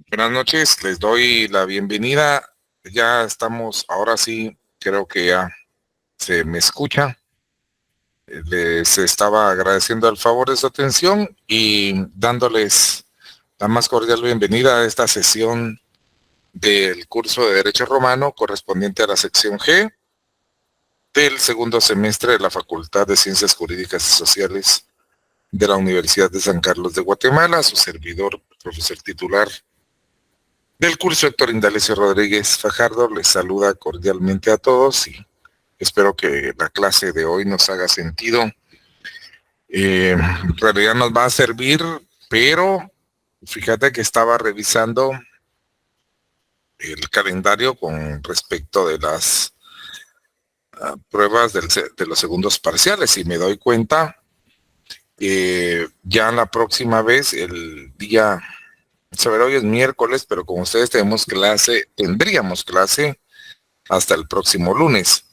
Buenas noches, les doy la bienvenida. Ya estamos, ahora sí, creo que ya se me escucha. Les estaba agradeciendo el favor de su atención y dándoles la más cordial bienvenida a esta sesión del curso de Derecho Romano correspondiente a la sección G del segundo semestre de la Facultad de Ciencias Jurídicas y Sociales de la Universidad de San Carlos de Guatemala. Su servidor, profesor titular del curso, Héctor Indalecio Rodríguez Fajardo, les saluda cordialmente a todos y espero que la clase de hoy nos haga sentido. En realidad nos va a servir, pero fíjate que estaba revisando el calendario con respecto de las pruebas de los segundos parciales y me doy cuenta que ya la próxima vez, el día, hoy es miércoles, pero con ustedes tendríamos clase hasta el próximo lunes.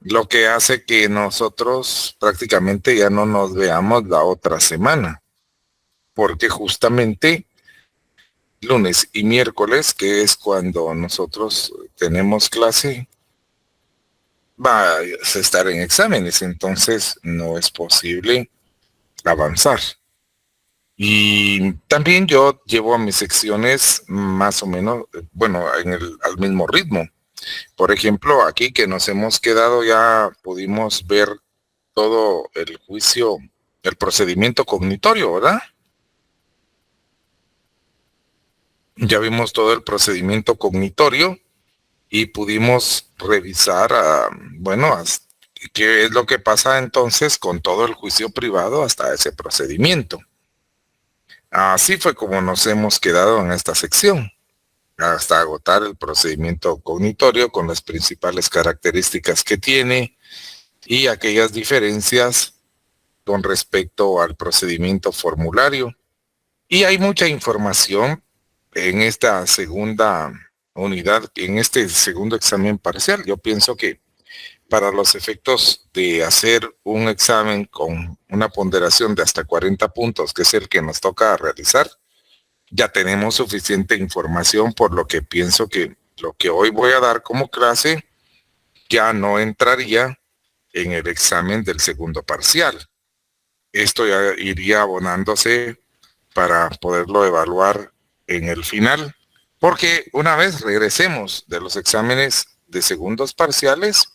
Lo que hace que nosotros prácticamente ya no nos veamos la otra semana, porque justamente lunes y miércoles, que es cuando nosotros tenemos clase, va a estar en exámenes, entonces no es posible avanzar. Y también yo llevo a mis secciones más o menos, bueno, al mismo ritmo. Por ejemplo, aquí que nos hemos quedado, ya pudimos ver todo el juicio, el procedimiento cognitorio, ¿verdad? Ya vimos todo el procedimiento cognitorio y pudimos revisar, bueno, qué es lo que pasa entonces con todo el juicio privado hasta ese procedimiento. Así fue como nos hemos quedado en esta sección, hasta agotar el procedimiento cognitorio con las principales características que tiene y aquellas diferencias con respecto al procedimiento formulario. Y hay mucha información en esta segunda unidad, en este segundo examen parcial. Yo pienso que para los efectos de hacer un examen con una ponderación de hasta 40 puntos, que es el que nos toca realizar, ya tenemos suficiente información, por lo que pienso que lo que hoy voy a dar como clase ya no entraría en el examen del segundo parcial. Esto ya iría abonándose para poderlo evaluar en el final, porque una vez regresemos de los exámenes de segundos parciales,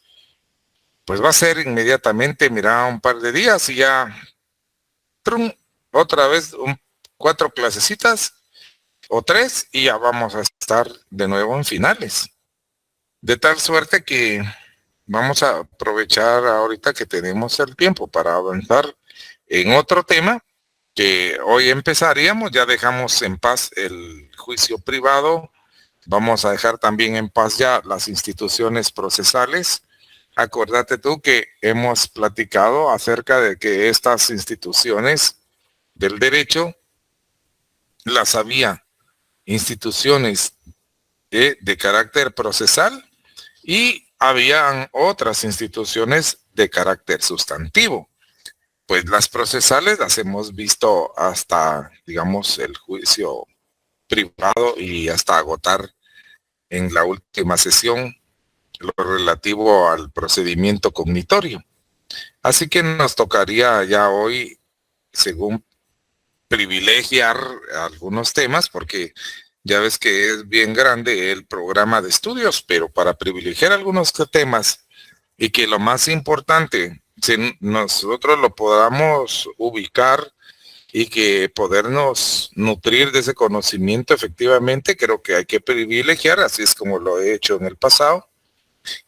pues va a ser inmediatamente, mira, un par de días y ya, trum, otra vez 4 clasecitas o 3 y ya vamos a estar de nuevo en finales. De tal suerte que vamos a aprovechar ahorita que tenemos el tiempo para avanzar en otro tema que hoy empezaríamos. Ya dejamos en paz el juicio privado, vamos a dejar también en paz ya las instituciones procesales. Acuérdate tú que hemos platicado acerca de que estas instituciones del derecho las había instituciones de carácter procesal y habían otras instituciones de carácter sustantivo. Pues las procesales las hemos visto hasta, digamos, el juicio privado y hasta agotar en la última sesión lo relativo al procedimiento cognitorio. Así que nos tocaría ya hoy, según privilegiar algunos temas, porque ya ves que es bien grande el programa de estudios, pero para privilegiar algunos temas y que lo más importante, si nosotros lo podamos ubicar y que podernos nutrir de ese conocimiento efectivamente, creo que hay que privilegiar, así es como lo he hecho en el pasado,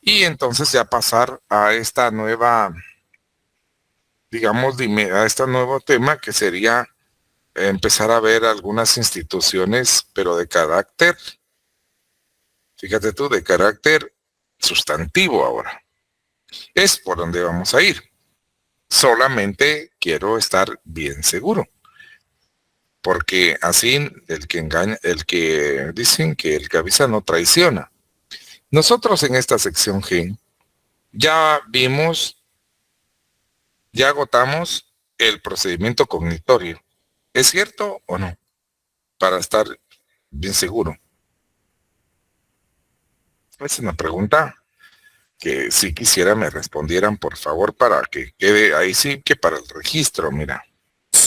y entonces ya pasar a esta nueva, digamos, a este nuevo tema que sería empezar a ver algunas instituciones, pero de carácter, fíjate tú, de carácter sustantivo ahora. Es por donde vamos a ir. Solamente quiero estar bien seguro, porque así el que engaña, el que dicen que el que avisa no traiciona. Nosotros en esta sección G ya vimos, ya agotamos el procedimiento cognitorio. ¿Es cierto o no? Para estar bien seguro. Es una pregunta que sí quisiera me respondieran, por favor, para que quede ahí sí que para el registro, mira.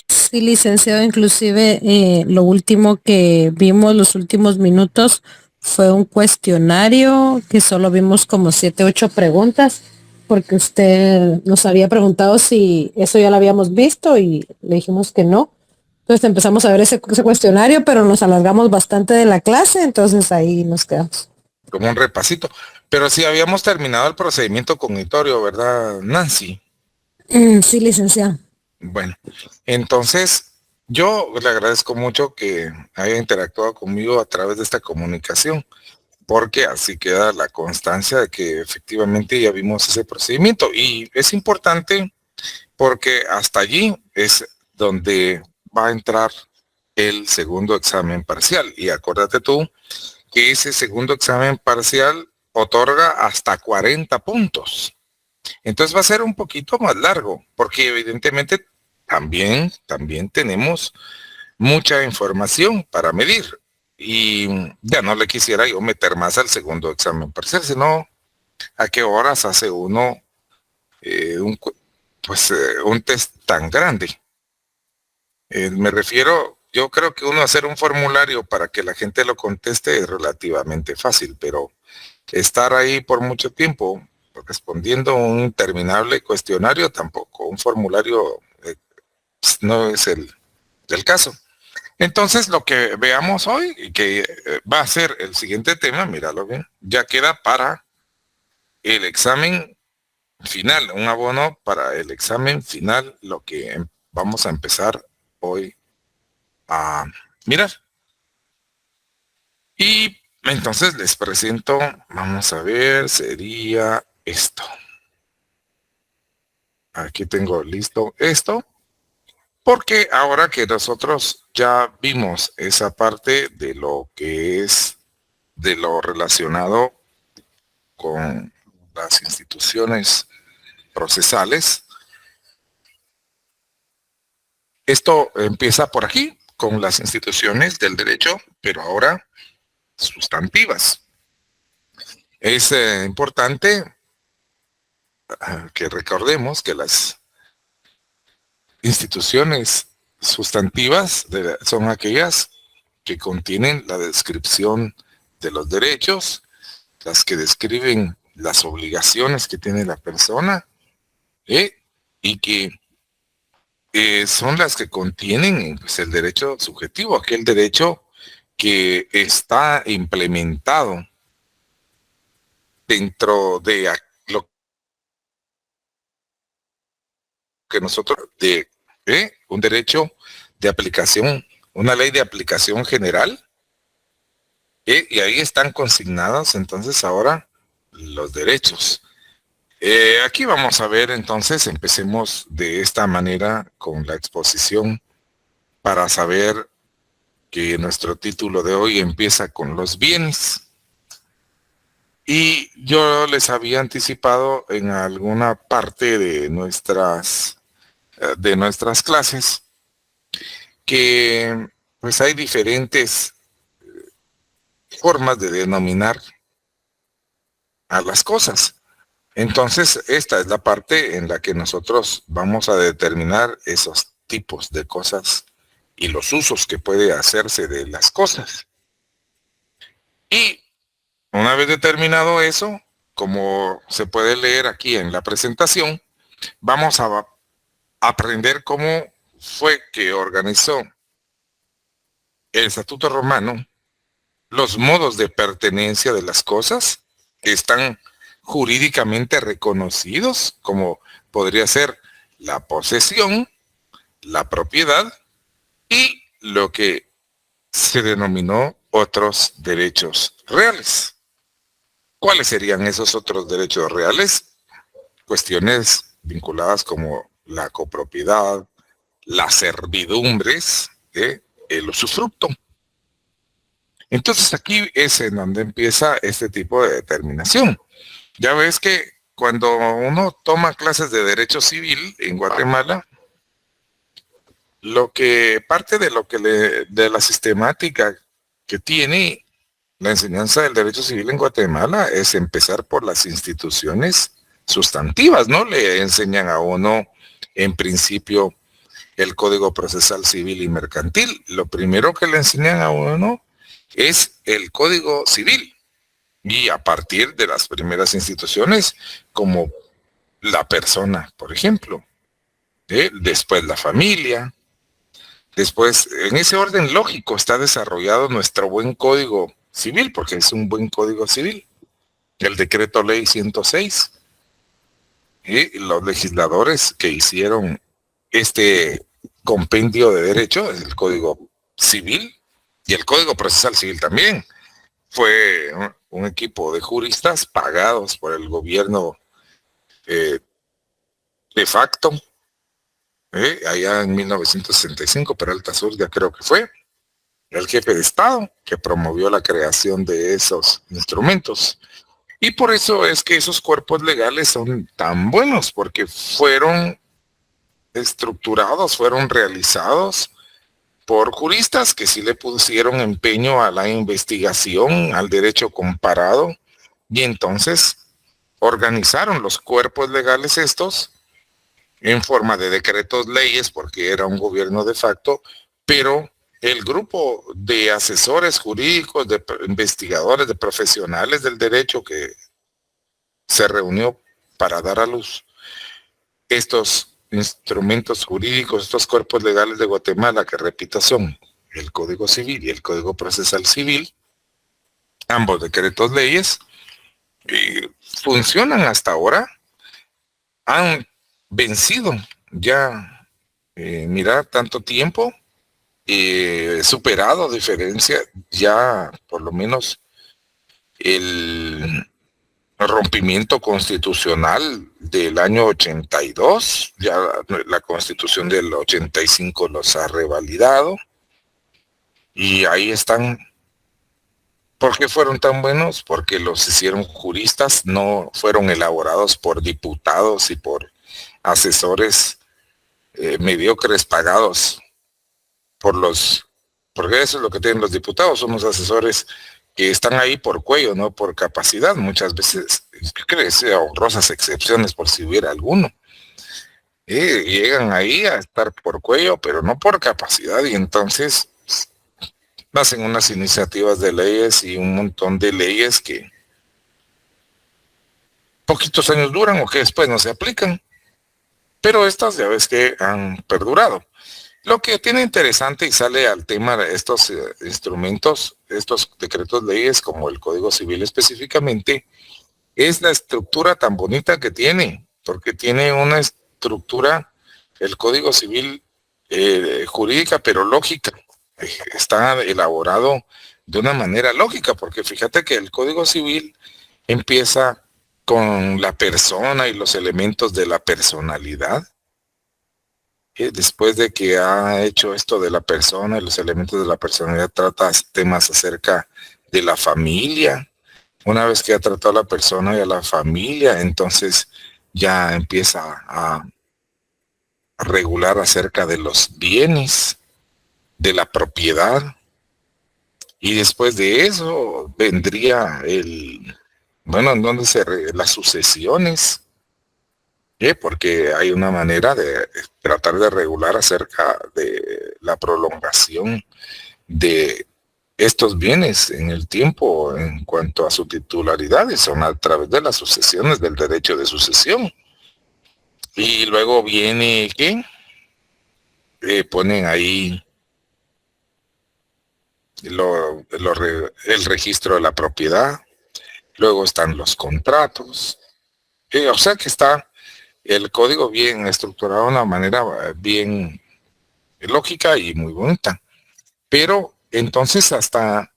Sí, licenciado, inclusive lo último que vimos, los últimos minutos, fue un cuestionario que solo vimos como 7, 8 preguntas, porque usted nos había preguntado si eso ya lo habíamos visto y le dijimos que no. Entonces empezamos a ver ese cuestionario, pero nos alargamos bastante de la clase, entonces ahí nos quedamos. Como un repasito. Pero sí habíamos terminado el procedimiento cognitorio, ¿verdad, Nancy? Sí, licenciado. Bueno, entonces yo le agradezco mucho que haya interactuado conmigo a través de esta comunicación, porque así queda la constancia de que efectivamente ya vimos ese procedimiento. Y es importante porque hasta allí es donde va a entrar el segundo examen parcial. Y acuérdate tú que ese segundo examen parcial otorga hasta 40 puntos. Entonces va a ser un poquito más largo, porque evidentemente también tenemos mucha información para medir. Y ya no le quisiera yo meter más al segundo examen parcial, sino a qué horas hace uno un, un test tan grande. Me refiero, yo creo que uno hacer un formulario para que la gente lo conteste es relativamente fácil, pero estar ahí por mucho tiempo respondiendo un interminable cuestionario tampoco, un formulario no es el caso. Entonces, lo que veamos hoy, y que va a ser el siguiente tema, míralo bien, ya queda para el examen final, un abono para el examen final, lo que vamos a empezar hoy a mirar. Y entonces les presento, vamos a ver, sería esto. Aquí tengo listo esto, porque ahora que nosotros ya vimos esa parte de lo que es de lo relacionado con las instituciones procesales, esto empieza por aquí, con las instituciones del derecho, pero ahora sustantivas. Es importante que recordemos que las instituciones sustantivas son aquellas que contienen la descripción de los derechos, las que describen las obligaciones que tiene la persona y que son las que contienen pues, el derecho subjetivo, aquel derecho que está implementado dentro de lo que nosotros, de un derecho de aplicación, una ley de aplicación general, y ahí están consignados entonces ahora los derechos. Aquí vamos a ver entonces, empecemos de esta manera con la exposición para saber que nuestro título de hoy empieza con los bienes. Y yo les había anticipado en alguna parte de nuestras clases que pues hay diferentes formas de denominar a las cosas. Entonces, esta es la parte en la que nosotros vamos a determinar esos tipos de cosas y los usos que puede hacerse de las cosas. Y una vez determinado eso, como se puede leer aquí en la presentación, vamos a aprender cómo fue que organizó el Estatuto Romano los modos de pertenencia de las cosas que están jurídicamente reconocidos, como podría ser la posesión, la propiedad y lo que se denominó otros derechos reales. ¿Cuáles serían esos otros derechos reales? Cuestiones vinculadas como la copropiedad, las servidumbres, el usufructo. Entonces aquí es en donde empieza este tipo de determinación. Ya ves que cuando uno toma clases de derecho civil en Guatemala, lo que parte de lo que de la sistemática que tiene la enseñanza del derecho civil en Guatemala es empezar por las instituciones sustantivas, ¿no? Le enseñan a uno, en principio, el Código Procesal Civil y Mercantil. Lo primero que le enseñan a uno es el Código Civil. Y a partir de las primeras instituciones, como la persona, por ejemplo, después la familia, después, en ese orden lógico está desarrollado nuestro buen Código Civil, porque es un buen Código Civil, el Decreto Ley 106, y los legisladores que hicieron este compendio de derecho, el Código Civil y el Código Procesal Civil también, fue un equipo de juristas pagados por el gobierno de facto, allá en 1965, Peralta Zurdia creo que fue, el jefe de Estado que promovió la creación de esos instrumentos. Y por eso es que esos cuerpos legales son tan buenos, porque fueron estructurados, fueron realizados por juristas que sí le pusieron empeño a la investigación, al derecho comparado, y entonces organizaron los cuerpos legales estos en forma de decretos leyes, porque era un gobierno de facto, pero el grupo de asesores jurídicos, de investigadores, de profesionales del derecho que se reunió para dar a luz estos instrumentos jurídicos, estos cuerpos legales de Guatemala, que repito son el Código Civil y el Código Procesal Civil, ambos decretos leyes, funcionan hasta ahora, han vencido ya, mira, tanto tiempo, superado diferencia, ya por lo menos el rompimiento constitucional del año 82, ya la constitución del 85 los ha revalidado, y ahí están. ¿Por qué fueron tan buenos? Porque los hicieron juristas, no fueron elaborados por diputados y por asesores mediocres pagados porque eso es lo que tienen los diputados, son los asesores que están ahí por cuello, no por capacidad, muchas veces, creo que sea honrosas excepciones por si hubiera alguno. Llegan ahí a estar por cuello, pero no por capacidad, y entonces hacen unas iniciativas de leyes y un montón de leyes que poquitos años duran o que después no se aplican, pero estas ya ves que han perdurado. Lo que tiene interesante y sale al tema de estos instrumentos, estos decretos leyes como el Código Civil específicamente, es la estructura tan bonita que tiene, porque tiene una estructura, el Código Civil jurídica, pero lógica. Está elaborado de una manera lógica, porque fíjate que el Código Civil empieza con la persona y los elementos de la personalidad. Después de que ha hecho esto de la persona y los elementos de la personalidad, trata temas acerca de la familia. Una vez que ha tratado a la persona y a la familia, entonces ya empieza a regular acerca de los bienes, de la propiedad. Y después de eso vendría en donde las sucesiones, porque hay una manera de tratar de regular acerca de la prolongación de estos bienes en el tiempo en cuanto a su titularidad, y son a través de las sucesiones, del derecho de sucesión. Y luego viene, ¿qué? Ponen ahí el registro de la propiedad, luego están los contratos, o sea que está el código bien estructurado de una manera bien lógica y muy bonita. Pero entonces hasta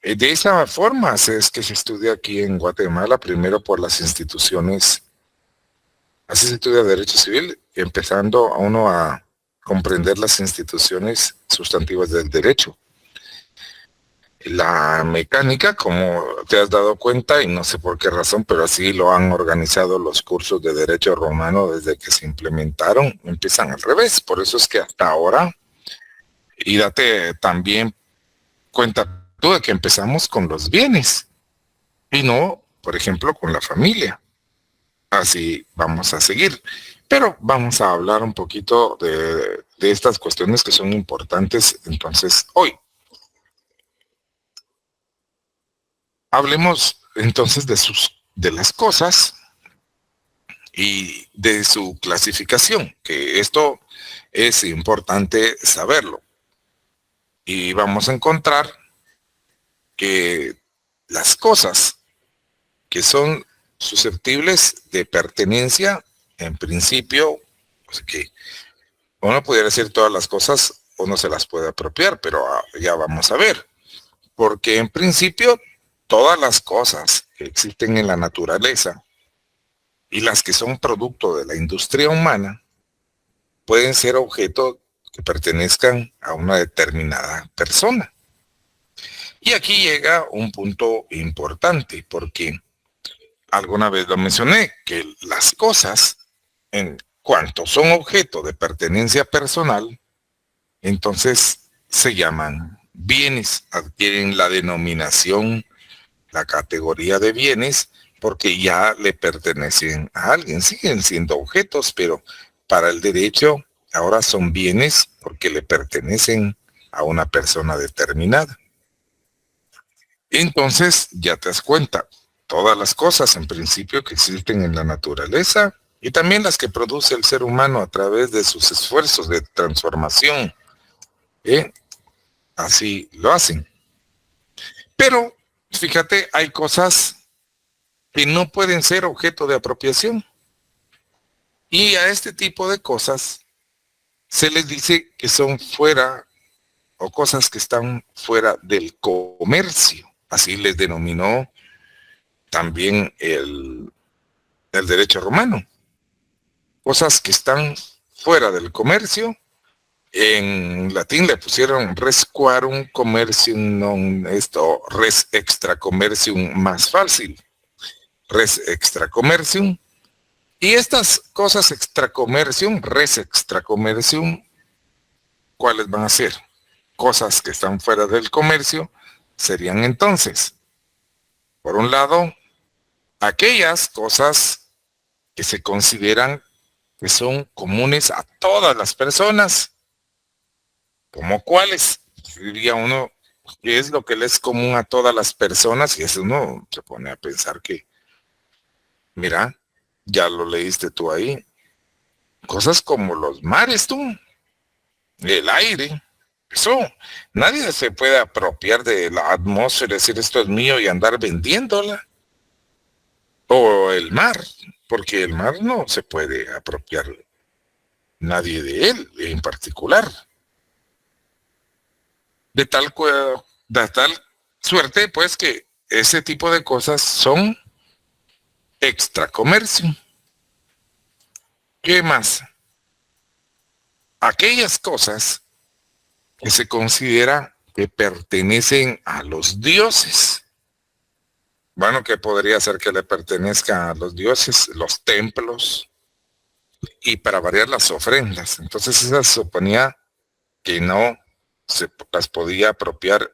de esa forma es que se estudia aquí en Guatemala, primero por las instituciones, así se estudia Derecho Civil, empezando a uno a comprender las instituciones sustantivas del derecho. La mecánica, como te has dado cuenta, y no sé por qué razón, pero así lo han organizado los cursos de derecho romano desde que se implementaron, empiezan al revés. Por eso es que hasta ahora, y date también cuenta tú de que empezamos con los bienes y no, por ejemplo, con la familia. Así vamos a seguir. Pero vamos a hablar un poquito de estas cuestiones que son importantes entonces hoy. Hablemos entonces de las cosas y de su clasificación, que esto es importante saberlo. Y vamos a encontrar que las cosas que son susceptibles de pertenencia, en principio, pues que uno pudiera decir todas las cosas, uno se las puede apropiar, pero ya vamos a ver. Porque en principio, todas las cosas que existen en la naturaleza y las que son producto de la industria humana pueden ser objeto que pertenezcan a una determinada persona. Y aquí llega un punto importante, porque alguna vez lo mencioné, que las cosas, en cuanto son objeto de pertenencia personal, entonces se llaman bienes, adquieren la denominación, la categoría de bienes, porque ya le pertenecen a alguien. Siguen siendo objetos, pero para el derecho ahora son bienes porque le pertenecen a una persona determinada. Entonces, ya te das cuenta, todas las cosas en principio que existen en la naturaleza y también las que produce el ser humano a través de sus esfuerzos de transformación, así lo hacen. Pero, fíjate, hay cosas que no pueden ser objeto de apropiación. Y a este tipo de cosas se les dice que son fuera o cosas que están fuera del comercio. Así les denominó también el derecho romano. Cosas que están fuera del comercio. En latín le pusieron res quarum commercium non esto, res extra commercium más fácil. Res extra commercium. Y estas cosas extra commercium, res extra commercium, ¿cuáles van a ser? Cosas que están fuera del comercio serían entonces, por un lado, aquellas cosas que se consideran que son comunes a todas las personas, como cuáles, diría uno, ¿qué es lo que le es común a todas las personas? Y eso uno se pone a pensar que, mira, ya lo leíste tú ahí, cosas como los mares, tú, el aire, eso, nadie se puede apropiar de la atmósfera, decir esto es mío y andar vendiéndola. O el mar, porque el mar no se puede apropiar nadie de él en particular. De tal suerte, pues, que ese tipo de cosas son extra comercio. ¿Qué más? Aquellas cosas que se considera que pertenecen a los dioses. Bueno, que podría ser que le pertenezca a los dioses, los templos, y para variar las ofrendas. Entonces esas se suponía que no se las podía apropiar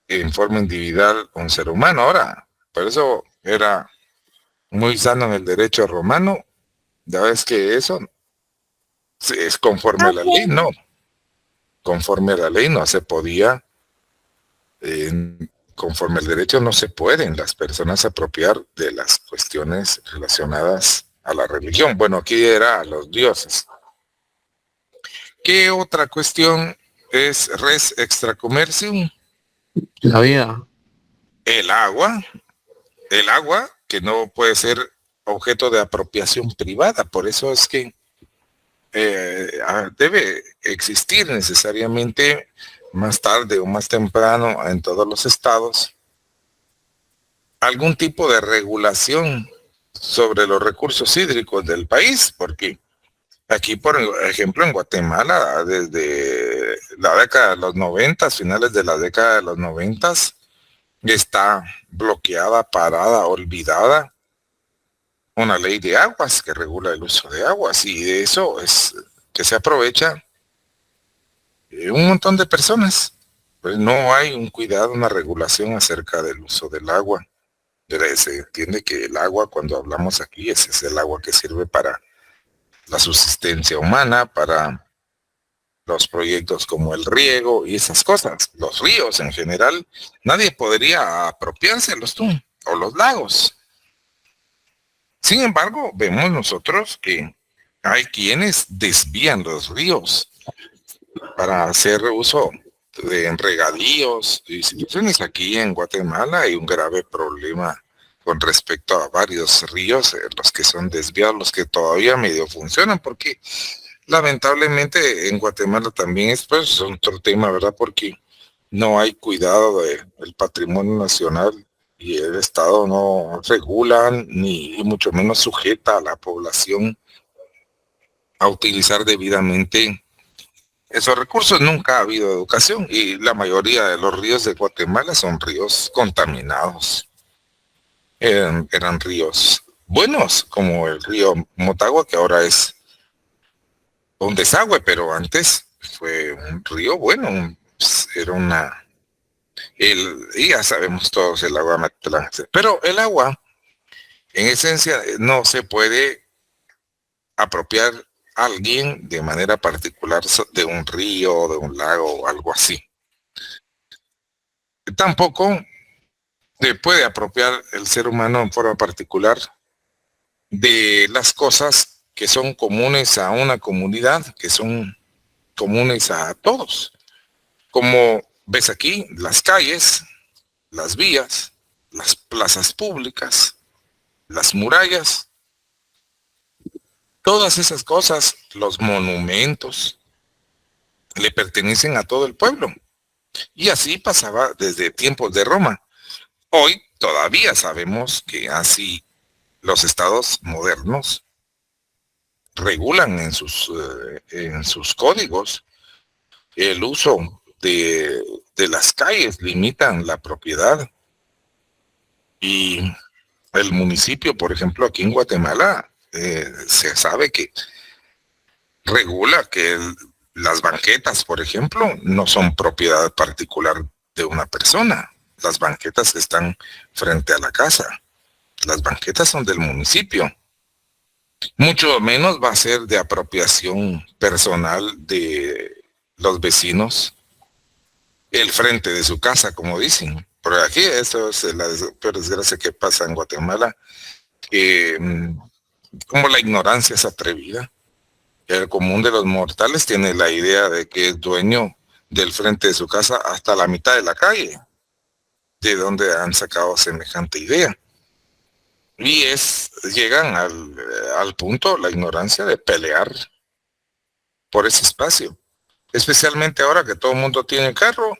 en forma individual un ser humano. Ahora, por eso era muy sano en el derecho romano. Ya ves que eso es conforme a la ley, no. Conforme a la ley no se podía, conforme al derecho no se pueden las personas apropiar de las cuestiones relacionadas a la religión. Bueno, aquí era a los dioses. ¿Qué otra cuestión es res extra commercium? La vida. El agua que no puede ser objeto de apropiación privada. Por eso es que debe existir necesariamente más tarde o más temprano en todos los estados algún tipo de regulación sobre los recursos hídricos del país, porque aquí, por ejemplo, en Guatemala, desde la década de los 90, finales de la década de los 90, está bloqueada, parada, olvidada una ley de aguas que regula el uso de aguas, y de eso es que se aprovecha un montón de personas. Pues no hay un cuidado, una regulación acerca del uso del agua. Pero se entiende que el agua, cuando hablamos aquí, ese es el agua que sirve para la subsistencia humana, para los proyectos como el riego y esas cosas. Los ríos en general, nadie podría apropiárselos tú, o los lagos. Sin embargo, vemos nosotros que hay quienes desvían los ríos para hacer uso de regadíos y situaciones. Aquí en Guatemala hay un grave problema con respecto a varios ríos, los que son desviados, los que todavía medio funcionan, porque lamentablemente en Guatemala también es pues otro tema, ¿verdad? Porque no hay cuidado del patrimonio nacional y el Estado no regula ni mucho menos sujeta a la población a utilizar debidamente esos recursos. Nunca ha habido educación y la mayoría de los ríos de Guatemala son ríos contaminados. Eran ríos buenos, como el río Motagua, que ahora es un desagüe, pero antes fue un río bueno, era y ya sabemos todos el agua Matlán. Pero el agua, en esencia, no se puede apropiar a alguien de manera particular de un río, de un lago o algo así. Tampoco se puede apropiar el ser humano en forma particular de las cosas que son comunes a una comunidad, que son comunes a todos. Como ves aquí, las calles, las vías, las plazas públicas, las murallas, todas esas cosas, los monumentos, le pertenecen a todo el pueblo. Y así pasaba desde tiempos de Roma. Hoy todavía sabemos que así los estados modernos regulan en sus códigos el uso de las calles, limitan la propiedad. Y el municipio, por ejemplo, aquí en Guatemala, se sabe que regula que las banquetas, por ejemplo, no son propiedad particular de una persona. Las banquetas están frente a la casa. Las banquetas son del municipio. Mucho menos va a ser de apropiación personal de los vecinos el frente de su casa, como dicen. Por aquí, eso es la peor desgracia que pasa en Guatemala, que como la ignorancia es atrevida. El común de los mortales tiene la idea de que es dueño del frente de su casa hasta la mitad de la calle. ¿De dónde han sacado semejante idea? Y llegan al punto, la ignorancia, de pelear por ese espacio. Especialmente ahora que todo el mundo tiene carro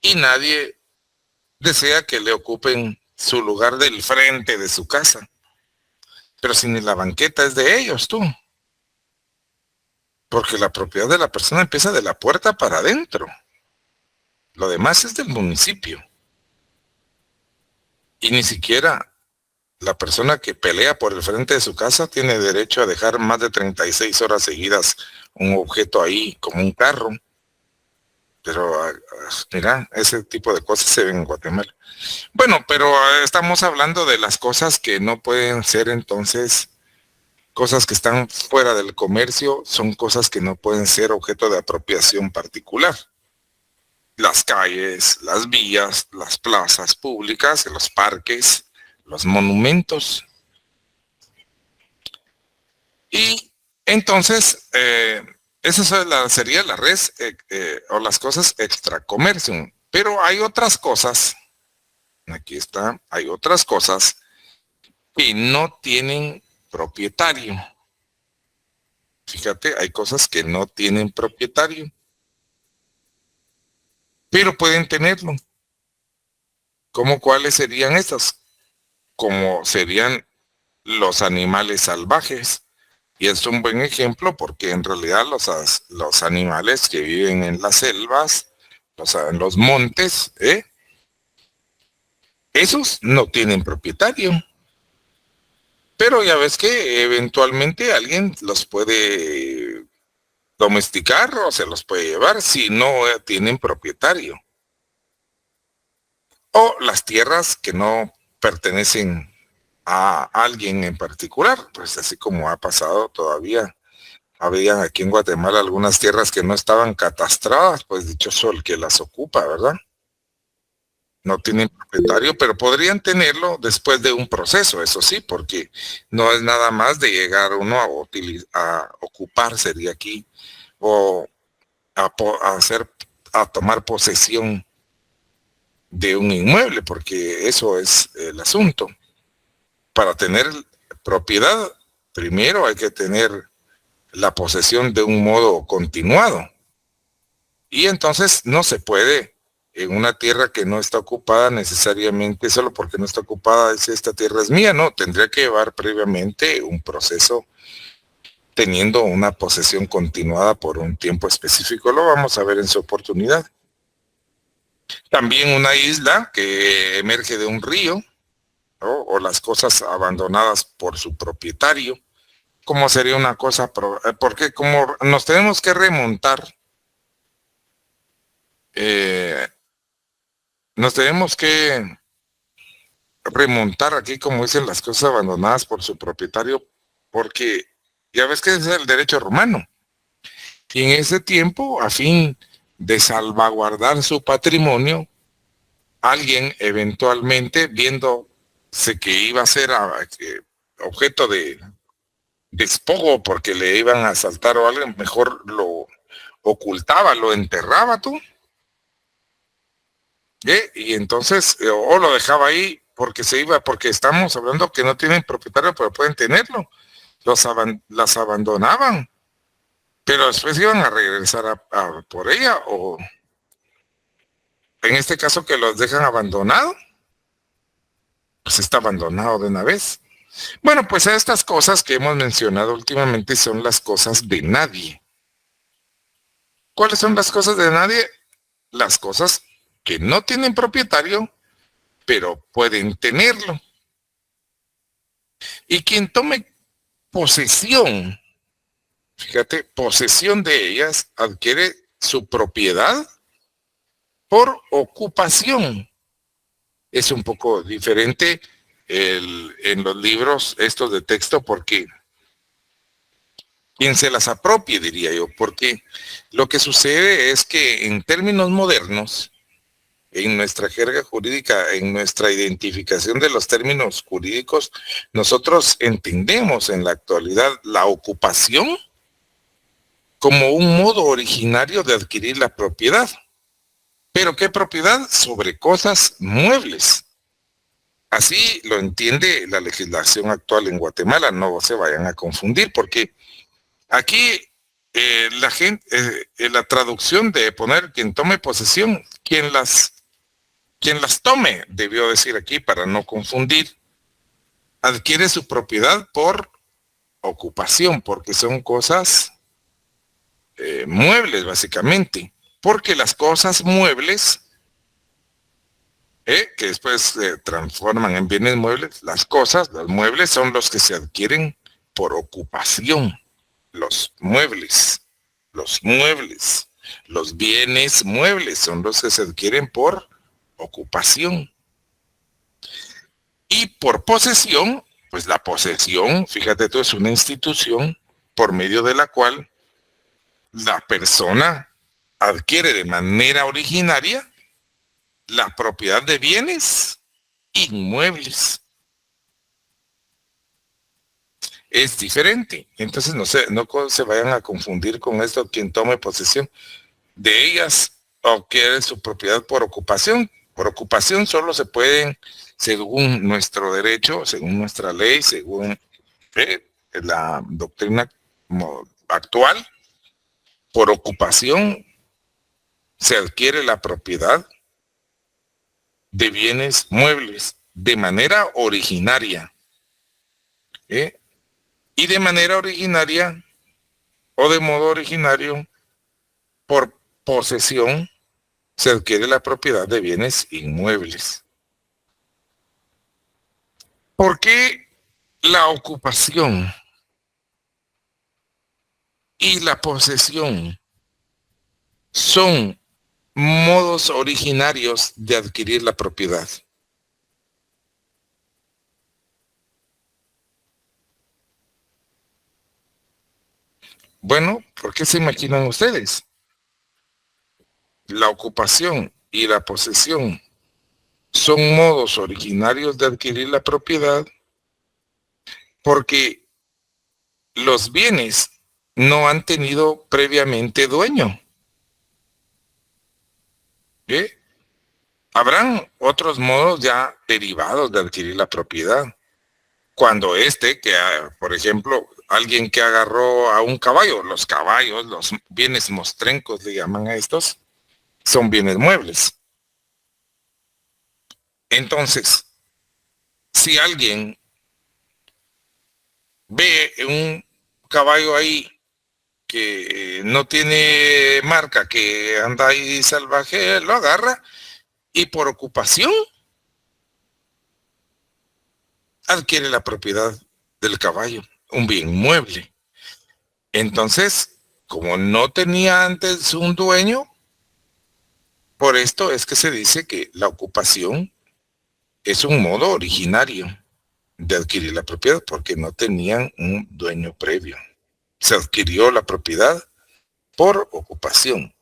y nadie desea que le ocupen su lugar del frente de su casa. Pero si ni la banqueta es de ellos, tú. Porque la propiedad de la persona empieza de la puerta para adentro. Lo demás es del municipio. Y ni siquiera la persona que pelea por el frente de su casa tiene derecho a dejar más de 36 horas seguidas un objeto ahí, como un carro. Pero mira, ese tipo de cosas se ven en Guatemala. Bueno, pero estamos hablando de las cosas que no pueden ser entonces, cosas que están fuera del comercio, son cosas que no pueden ser objeto de apropiación particular. Las calles, las vías, las plazas públicas, los parques, los monumentos. Y entonces, esa sería la red o las cosas extra comercio. Pero hay otras cosas, aquí está, hay otras cosas que no tienen propietario. Fíjate, hay cosas que no tienen propietario, pero pueden tenerlo. ¿Cómo cuáles serían estas? Como serían los animales salvajes. Y es un buen ejemplo porque en realidad los animales que viven en las selvas, en los montes, esos no tienen propietario. Pero ya ves que eventualmente alguien los puede domesticar o se los puede llevar si no tienen propietario. o las tierras que no pertenecen a alguien en particular, pues así como ha pasado todavía. Habían aquí en Guatemala algunas tierras que no estaban catastradas, pues dichoso el que las ocupa, ¿verdad? No tienen propietario, pero podrían tenerlo después de un proceso, eso sí, porque no es nada más de llegar uno a ocupar, sería aquí, o a tomar posesión de un inmueble, porque eso es el asunto. Para tener propiedad, primero hay que tener la posesión de un modo continuado. Y entonces no se puede en una tierra que no está ocupada necesariamente, solo porque no está ocupada, decir esta tierra es mía, no, tendría que llevar previamente un proceso teniendo una posesión continuada por un tiempo específico. Lo vamos a ver en su oportunidad. También una isla que emerge de un río, ¿no? O las cosas abandonadas por su propietario. ¿Cómo sería una cosa? Porque como nos tenemos que remontar, nos tenemos que remontar aquí, como dicen, las cosas abandonadas por su propietario, porque ya ves que es el derecho romano. Y en ese tiempo, a fin de salvaguardar su patrimonio, alguien eventualmente, viéndose que iba a ser objeto de despojo porque le iban a asaltar o algo, mejor lo ocultaba, lo enterraba tú. Y entonces, o lo dejaba ahí porque se iba, porque estamos hablando que no tienen propietario, pero pueden tenerlo. Las abandonaban, pero después iban a regresar por ella, o en este caso que los dejan abandonado, pues está abandonado de una vez. Bueno, pues estas cosas que hemos mencionado últimamente son las cosas de nadie. ¿Cuáles son las cosas de nadie? Las cosas que no tienen propietario, pero pueden tenerlo. Y quien tome posesión, fíjate, posesión de ellas, adquiere su propiedad por ocupación. Es un poco diferente en los libros estos de texto, porque quien se las apropie, diría yo, porque lo que sucede es que en términos modernos, en nuestra jerga jurídica, en nuestra identificación de los términos jurídicos, nosotros entendemos en la actualidad la ocupación como un modo originario de adquirir la propiedad. ¿Pero qué propiedad? Sobre cosas muebles. Así lo entiende la legislación actual en Guatemala, no se vayan a confundir, porque aquí la traducción de poner quien tome posesión, quien las tome, debió decir aquí para no confundir, adquiere su propiedad por ocupación, porque son cosas muebles básicamente, porque las cosas muebles, que después se transforman en bienes muebles, los muebles son los que se adquieren por ocupación, los muebles, los bienes muebles son los que se adquieren por ocupación. Y por posesión, pues la posesión, fíjate tú, es una institución por medio de la cual la persona adquiere de manera originaria la propiedad de bienes inmuebles. Es diferente. Entonces no se vayan a confundir con esto, quien tome posesión de ellas o adquiere su propiedad por ocupación. Por ocupación solo se pueden, según nuestro derecho, según nuestra ley, según la doctrina actual, por ocupación se adquiere la propiedad de bienes muebles de manera originaria. Y de manera originaria o de modo originario, por posesión, se adquiere la propiedad de bienes inmuebles. ¿Por qué la ocupación y la posesión son modos originarios de adquirir la propiedad. Bueno, ¿por qué se imaginan ustedes? La ocupación y la posesión son modos originarios de adquirir la propiedad porque los bienes no han tenido previamente dueño. ¿Eh? Habrán otros modos ya derivados de adquirir la propiedad. Cuando por ejemplo, alguien que agarró a un caballo, los caballos, los bienes mostrencos le llaman a estos, son bienes muebles. Entonces, si alguien ve un caballo ahí que no tiene marca, que anda ahí salvaje, lo agarra y por ocupación adquiere la propiedad del caballo, un bien mueble. Entonces, como no tenía antes un dueño, por esto es que se dice que la ocupación es un modo originario de adquirir la propiedad porque no tenían un dueño previo. Se adquirió la propiedad por ocupación.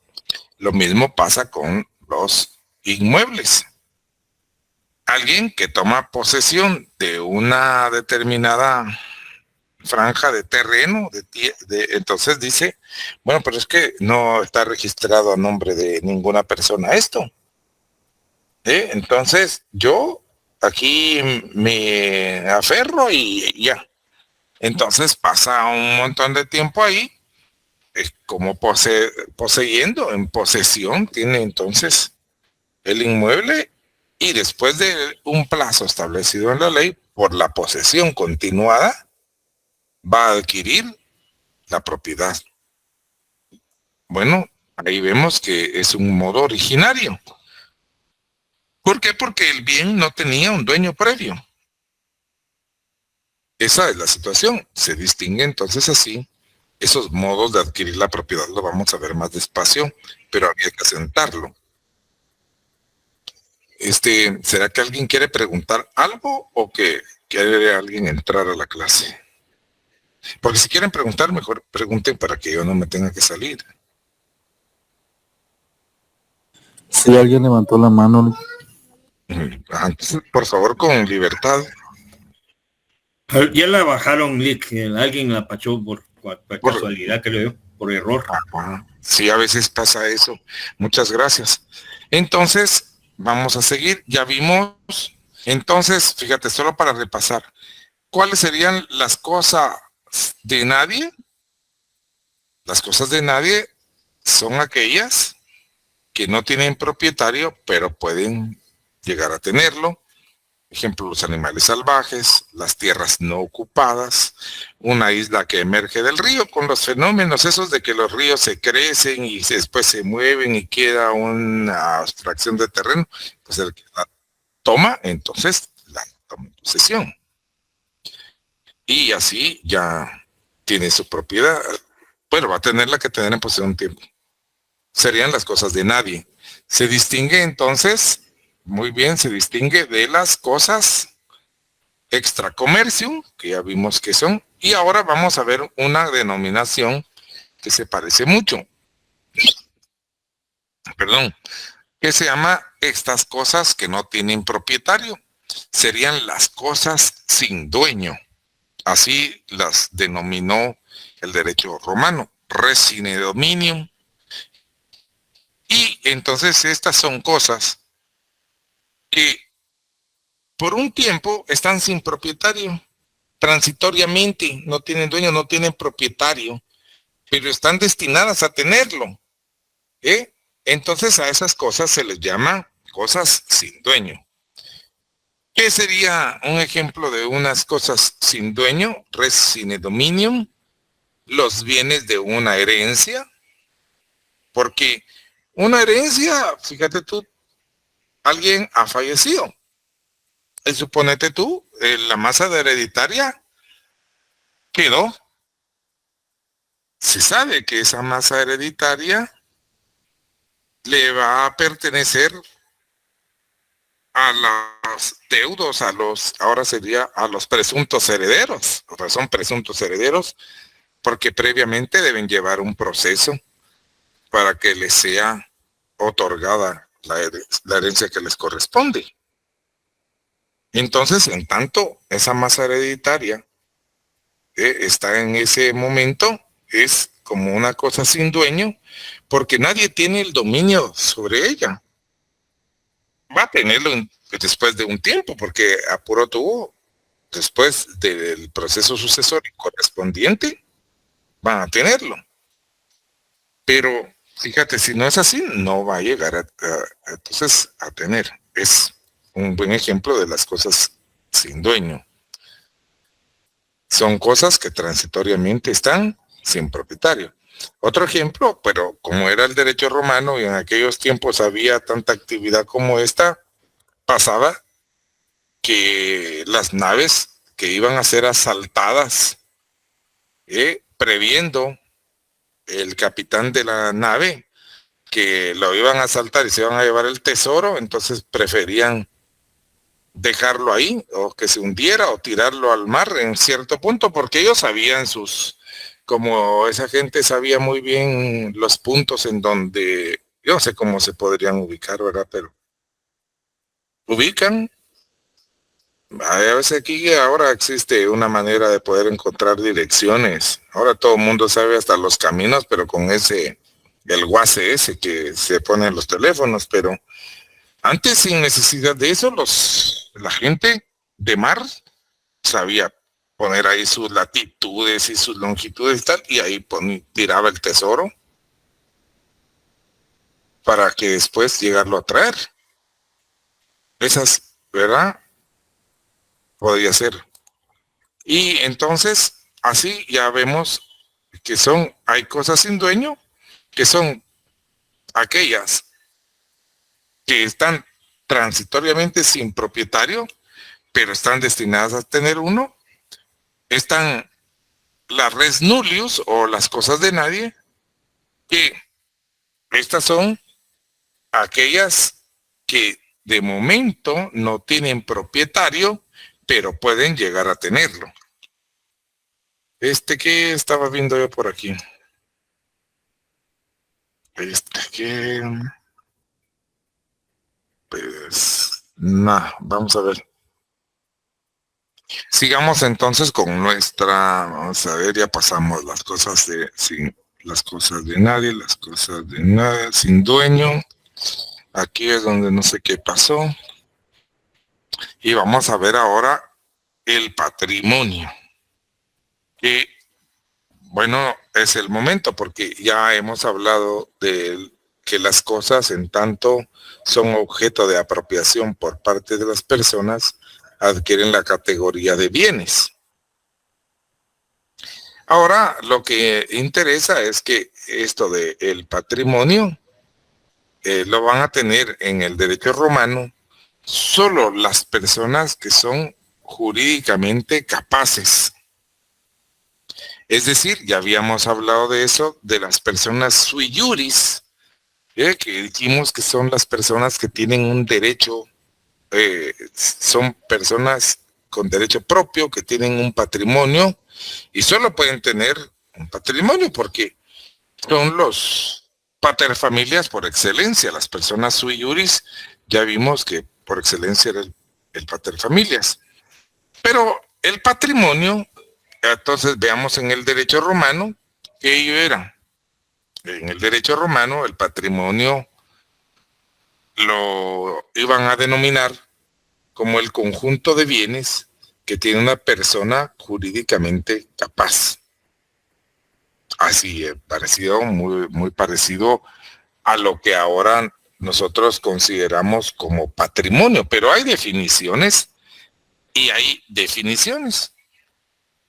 Lo mismo pasa con los inmuebles. Alguien que toma posesión de una determinada franja de terreno, entonces dice, bueno, pero es que no está registrado a nombre de ninguna persona esto. Entonces yo aquí me aferro y ya. Entonces pasa un montón de tiempo ahí, como poseyendo, en posesión, tiene entonces el inmueble y después de un plazo establecido en la ley, por la posesión continuada, va a adquirir la propiedad. Bueno, ahí vemos que es un modo originario. ¿Por qué? Porque el bien no tenía un dueño previo. Esa es la situación. Se distingue entonces así esos modos de adquirir la propiedad. Lo vamos a ver más despacio, pero había que asentarlo. ¿Será que alguien quiere preguntar algo o que quiere alguien entrar a la clase? Porque si quieren preguntar, mejor pregunten para que yo no me tenga que salir. Si alguien levantó la mano. Entonces, por favor, con libertad. Ya la bajaron, Lick. Alguien la pachó por casualidad, creo yo, por error. Sí, a veces pasa eso. Muchas gracias. Entonces, vamos a seguir. Ya vimos. Entonces, fíjate, solo para repasar. ¿Cuáles serían las cosas de nadie? Las cosas de nadie son aquellas que no tienen propietario, pero pueden llegar a tenerlo. Ejemplo, los animales salvajes, las tierras no ocupadas, una isla que emerge del río, con los fenómenos esos de que los ríos se crecen y después se mueven y queda una abstracción de terreno, pues el que la toma, entonces la toma en posesión. Y así ya tiene su propiedad. Bueno, va a tenerla que tener en posesión un tiempo. Serían las cosas de nadie. Se distingue entonces, muy bien, se distingue de las cosas extra comercio, que ya vimos que son, y ahora vamos a ver una denominación que se parece mucho. Perdón, que se llama estas cosas que no tienen propietario. Serían las cosas sin dueño. Así las denominó el derecho romano, res sine dominium. Y entonces estas son cosas que por un tiempo están sin propietario, transitoriamente, no tienen dueño, no tienen propietario, pero están destinadas a tenerlo. Entonces a esas cosas se les llama cosas sin dueño. ¿Qué sería un ejemplo de unas cosas sin dueño? Res sine dominium, los bienes de una herencia, porque una herencia, fíjate tú, alguien ha fallecido. Y suponete tú, la masa de hereditaria quedó. Se sabe que esa masa hereditaria le va a pertenecer a los deudos, ahora sería a los presuntos herederos, o sea, son presuntos herederos, porque previamente deben llevar un proceso para que les sea otorgada la herencia que les corresponde. Entonces, en tanto esa masa hereditaria está en ese momento, es como una cosa sin dueño, porque nadie tiene el dominio sobre ella. Va a tenerlo después de un tiempo, porque apuro tuvo, después del proceso sucesorio correspondiente, van a tenerlo. Pero fíjate, si no es así, no va a llegar entonces a tener. Es un buen ejemplo de las cosas sin dueño. Son cosas que transitoriamente están sin propietario. Otro ejemplo, pero como era el derecho romano y en aquellos tiempos había tanta actividad como esta, pasaba que las naves que iban a ser asaltadas, previendo el capitán de la nave que lo iban a asaltar y se iban a llevar el tesoro, entonces preferían dejarlo ahí o que se hundiera o tirarlo al mar en cierto punto, porque ellos sabían como esa gente sabía muy bien los puntos en donde, yo no sé cómo se podrían ubicar, ¿verdad? Pero ubican. A veces aquí ahora existe una manera de poder encontrar direcciones. Ahora todo el mundo sabe hasta los caminos, pero con el WhatsApp ese que se pone en los teléfonos, pero antes sin necesidad de eso, la gente de mar sabía poner ahí sus latitudes y sus longitudes y tal, y ahí tiraba el tesoro para que después llegarlo a traer. Esas, ¿verdad? Podría ser. Y entonces, así ya vemos que hay cosas sin dueño, que son aquellas que están transitoriamente sin propietario, pero están destinadas a tener uno. Están las res nullius o las cosas de nadie, que estas son aquellas que de momento no tienen propietario, pero pueden llegar a tenerlo. ¿Qué estaba viendo yo por aquí? Pues, nada, vamos a ver. Sigamos entonces con vamos a ver, ya pasamos las cosas las cosas de nadie, las cosas de nada, sin dueño. Aquí es donde no sé qué pasó. Y vamos a ver ahora el patrimonio. Que, bueno, es el momento porque ya hemos hablado de que las cosas en tanto son objeto de apropiación por parte de las personas, adquieren la categoría de bienes. Ahora, lo que interesa es que esto del patrimonio lo van a tener en el derecho romano solo las personas que son jurídicamente capaces. Es decir, ya habíamos hablado de eso, de las personas sui juris, que dijimos que son las personas que tienen un derecho, son personas con derecho propio, que tienen un patrimonio, y solo pueden tener un patrimonio porque son los paterfamilias por excelencia. Las personas sui juris, ya vimos que por excelencia era el paterfamilias. Pero el patrimonio, entonces veamos en el derecho romano, que ello era. En el derecho romano, el patrimonio lo iban a denominar como el conjunto de bienes que tiene una persona jurídicamente capaz. Así, parecido, muy, muy parecido a lo que ahora nosotros consideramos como patrimonio, pero hay definiciones y hay definiciones.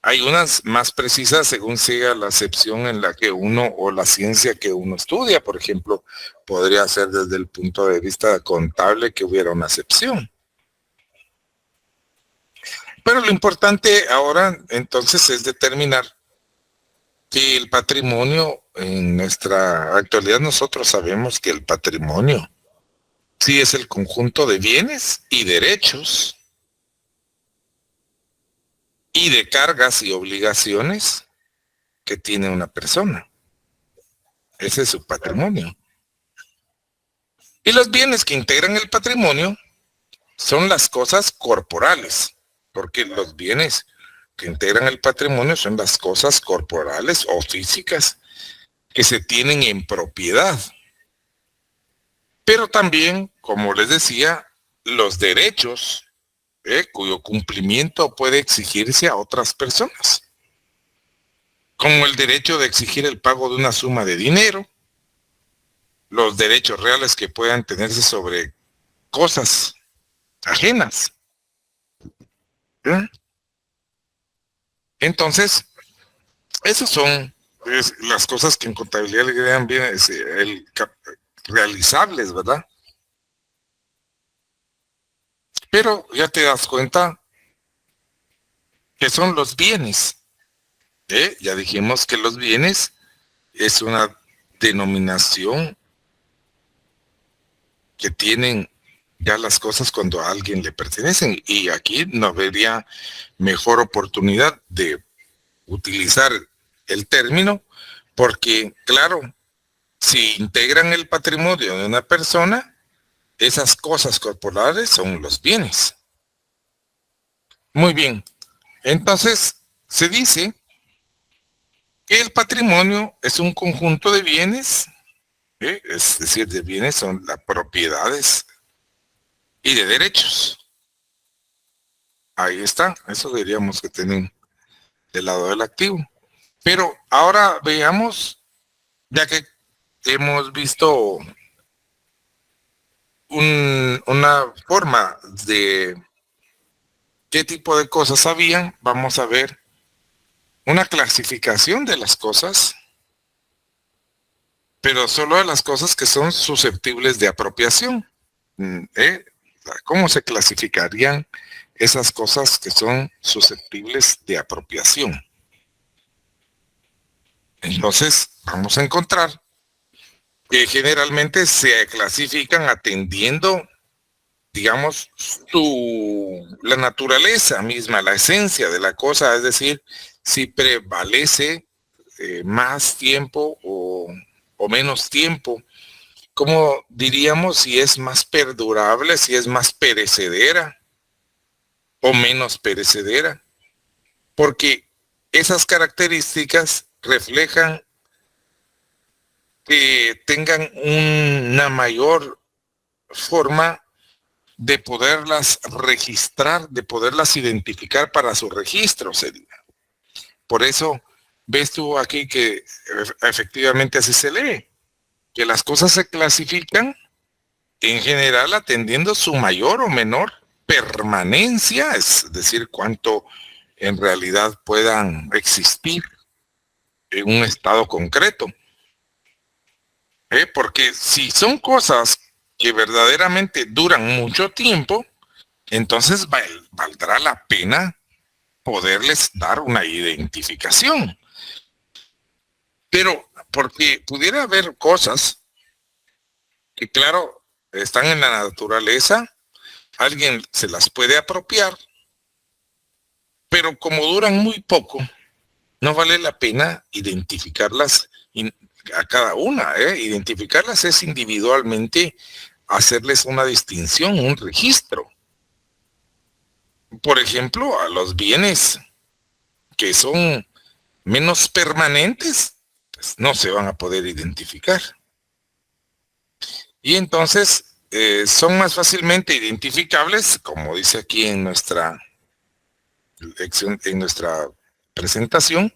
Hay unas más precisas según sea la acepción en la que uno o la ciencia que uno estudia. Por ejemplo, podría ser desde el punto de vista contable que hubiera una acepción. Pero lo importante ahora entonces es determinar que el patrimonio, en nuestra actualidad nosotros sabemos que el patrimonio sí es el conjunto de bienes y derechos y de cargas y obligaciones que tiene una persona. Ese es su patrimonio. Y los bienes que integran el patrimonio son las cosas corporales, porque los bienes que integran el patrimonio son las cosas corporales o físicas que se tienen en propiedad. Pero también, como les decía, los derechos, cuyo cumplimiento puede exigirse a otras personas, como el derecho de exigir el pago de una suma de dinero, los derechos reales que puedan tenerse sobre cosas ajenas. Entonces, esas son las cosas que en contabilidad le quedan bien realizables, ¿verdad? Pero ya te das cuenta que son los bienes. Ya dijimos que los bienes es una denominación que tienen ya las cosas cuando a alguien le pertenecen. Y aquí no habría mejor oportunidad de utilizar el término, porque, claro, si integran el patrimonio de una persona, esas cosas corporales son los bienes. Muy bien. Entonces, se dice que el patrimonio es un conjunto de bienes, es decir, de bienes son las propiedades y de derechos. Ahí está, eso diríamos que tienen del lado del activo. Pero ahora veamos, ya que hemos visto una forma de qué tipo de cosas habían, vamos a ver una clasificación de las cosas, pero solo de las cosas que son susceptibles de apropiación. ¿Cómo se clasificarían esas cosas que son susceptibles de apropiación? Entonces, vamos a encontrar que generalmente se clasifican atendiendo, digamos, la naturaleza misma, la esencia de la cosa, es decir, si prevalece más tiempo o menos tiempo, como diríamos, si es más perdurable, si es más perecedera o menos perecedera, porque esas características reflejan que tengan una mayor forma de poderlas registrar, de poderlas identificar para su registro, sería. Por eso ves tú aquí que efectivamente así se lee, que las cosas se clasifican en general atendiendo su mayor o menor permanencia, es decir, cuánto en realidad puedan existir en un estado concreto. Porque si son cosas que verdaderamente duran mucho tiempo, entonces valdrá la pena poderles dar una identificación. Pero porque pudiera haber cosas que, claro, están en la naturaleza, alguien se las puede apropiar, pero como duran muy poco, no vale la pena identificarlas a cada una. Identificarlas es individualmente hacerles una distinción, un registro. Por ejemplo, a los bienes que son menos permanentes, pues no se van a poder identificar. Y entonces son más fácilmente identificables, como dice aquí en nuestra lección, en nuestra presentación,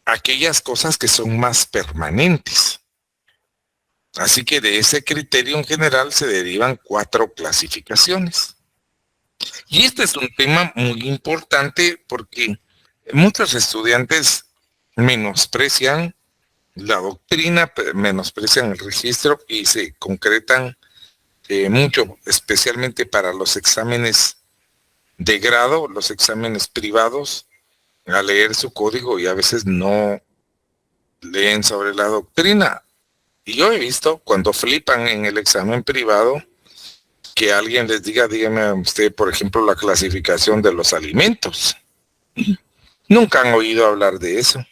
aquellas cosas que son más permanentes. Así que de ese criterio en general se derivan 4 clasificaciones. Y este es un tema muy importante porque muchos estudiantes menosprecian la doctrina, menosprecian el registro y se concretan mucho, especialmente para los exámenes de grado, los exámenes privados, a leer su código y a veces no leen sobre la doctrina. Y yo he visto cuando flipan en el examen privado que alguien les diga, dígame usted, por ejemplo, la clasificación de los alimentos. Nunca han oído hablar de eso.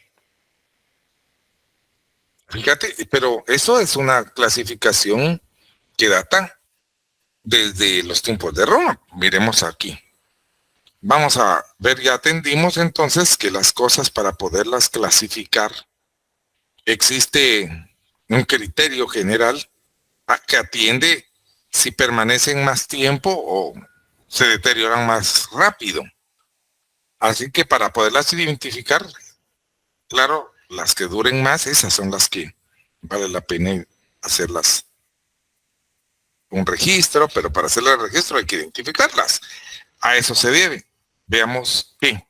Fíjate, pero eso es una clasificación que data desde los tiempos de Roma. Miremos aquí. Vamos a ver, ya atendimos entonces que las cosas para poderlas clasificar existe un criterio general que atiende si permanecen más tiempo o se deterioran más rápido. Así que para poderlas identificar, claro, las que duren más, esas son las que vale la pena hacerlas un registro, pero para hacer el registro hay que identificarlas. A eso se debe. Veamos qué.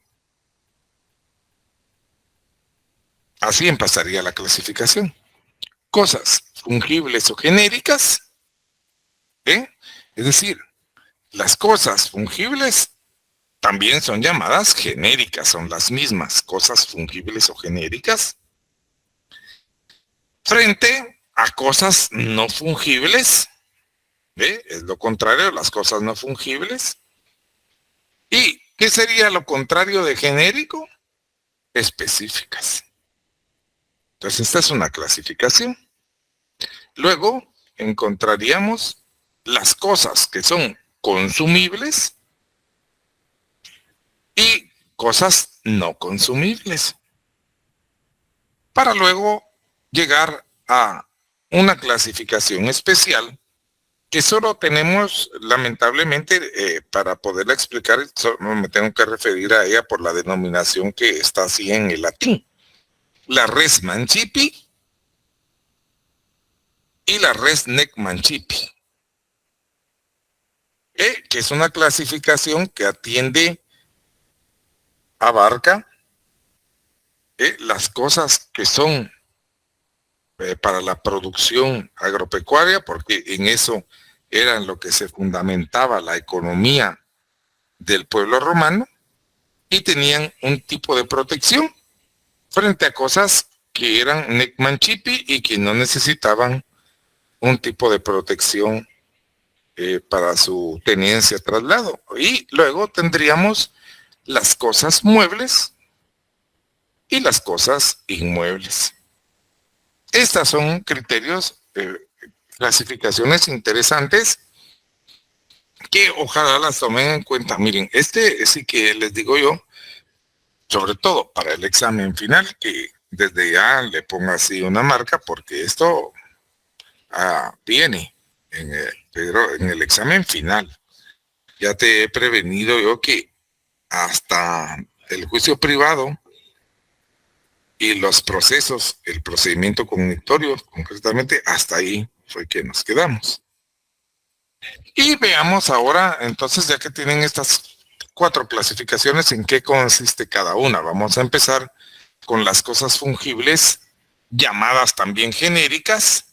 Así empezaría la clasificación. Cosas fungibles o genéricas, es decir, las cosas fungibles también son llamadas genéricas, son las mismas cosas fungibles o genéricas, frente a cosas no fungibles, es lo contrario de las cosas no fungibles. ¿Y qué sería lo contrario de genérico? Específicas. Entonces esta es una clasificación. Luego encontraríamos las cosas que son consumibles y cosas no consumibles, para luego llegar a una clasificación especial que solo tenemos, lamentablemente, para poderla explicar, solo me tengo que referir a ella por la denominación que está así en el latín. La res mancipi y la res nec mancipi, que es una clasificación que atiende, abarca las cosas que son para la producción agropecuaria, porque en eso era en lo que se fundamentaba la economía del pueblo romano, y tenían un tipo de protección frente a cosas que eran nec mancipi y que no necesitaban un tipo de protección para su tenencia, traslado. Y luego tendríamos las cosas muebles y las cosas inmuebles. Estas son criterios, clasificaciones interesantes que ojalá las tomen en cuenta. Miren, este sí que les digo yo, sobre todo para el examen final, que desde ya le pongo así una marca, porque esto viene pero en el examen final. Ya te he prevenido yo que hasta el juicio privado y los procesos, el procedimiento cognitorio, concretamente, hasta ahí fue que nos quedamos. Y veamos ahora, entonces, ya que tienen estas 4 clasificaciones, en qué consiste cada una. Vamos a empezar con las cosas fungibles, llamadas también genéricas,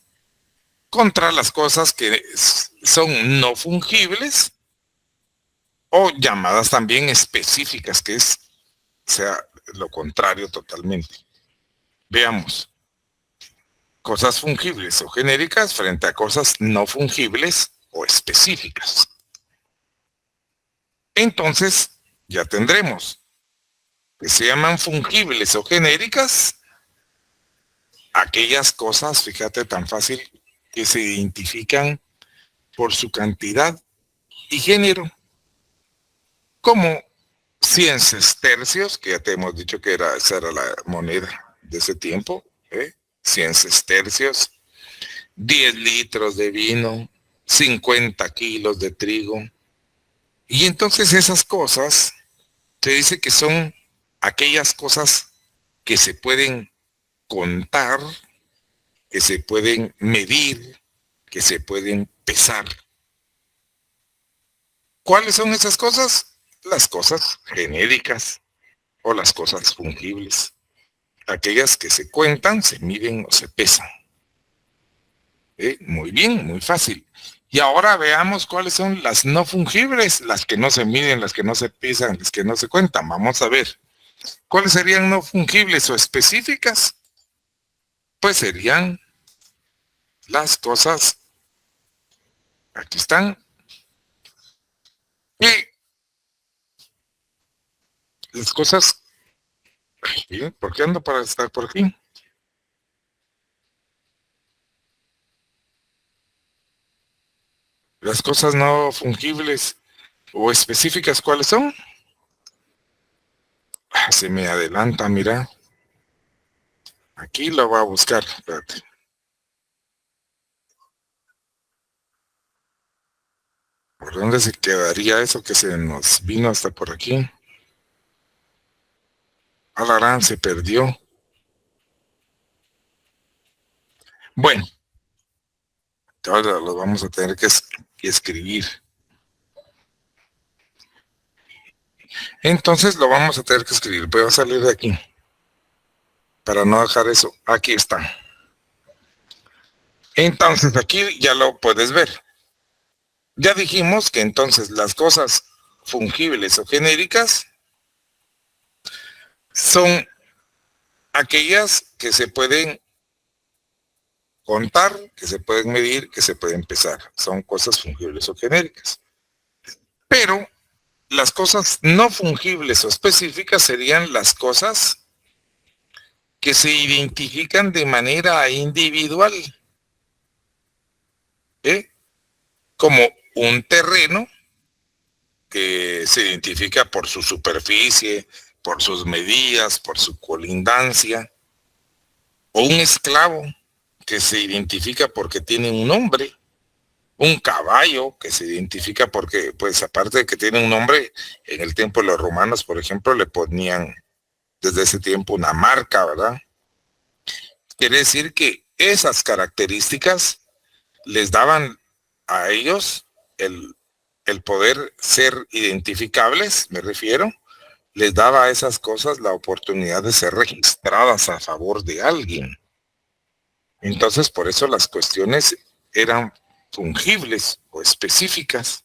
contra las cosas que son no fungibles, o llamadas también específicas, que es, o sea, lo contrario totalmente. Veamos. Cosas fungibles o genéricas frente a cosas no fungibles o específicas. Entonces, ya tendremos que se llaman fungibles o genéricas aquellas cosas, fíjate, tan fácil, que se identifican por su cantidad y género, como 100 sestercios, que ya te hemos dicho que esa era la moneda de ese tiempo, 100 sestercios, 10 litros de vino, 50 kilos de trigo. Y entonces esas cosas, se dice que son aquellas cosas que se pueden contar, que se pueden medir, que se pueden pesar. ¿Cuáles son esas cosas? Las cosas genéricas o las cosas fungibles. Aquellas que se cuentan, se miden o se pesan. Muy bien, muy fácil. Y ahora veamos cuáles son las no fungibles, las que no se miden, las que no se pesan, las que no se cuentan. Vamos a ver. ¿Cuáles serían no fungibles o específicas? pues serían las cosas, aquí están, y las cosas, ¿sí? ¿Por qué ando para estar por aquí? Las cosas no fungibles o específicas, ¿cuáles son? Se me adelanta, mira. Aquí lo voy a buscar, espérate. ¿Por dónde se quedaría eso que se nos vino hasta por aquí? Alarán se perdió. Bueno, ahora lo vamos a tener que escribir. Entonces lo vamos a tener que escribir. Voy a salir de aquí para no dejar eso. Aquí está. Entonces aquí ya lo puedes ver. Ya dijimos que entonces las cosas fungibles o genéricas son aquellas que se pueden contar, que se pueden medir, que se pueden pesar. Son cosas fungibles o genéricas. Pero las cosas no fungibles o específicas serían las cosas que se identifican de manera individual. Como un terreno que se identifica por su superficie, por sus medidas, por su colindancia, o un esclavo que se identifica porque tiene un nombre, un caballo que se identifica porque, pues aparte de que tiene un nombre, en el tiempo de los romanos, por ejemplo, le ponían desde ese tiempo una marca, ¿verdad? Quiere decir que esas características les daban a ellos el poder ser identificables, me refiero, les daba a esas cosas la oportunidad de ser registradas a favor de alguien. Entonces, por eso las cuestiones eran fungibles o específicas.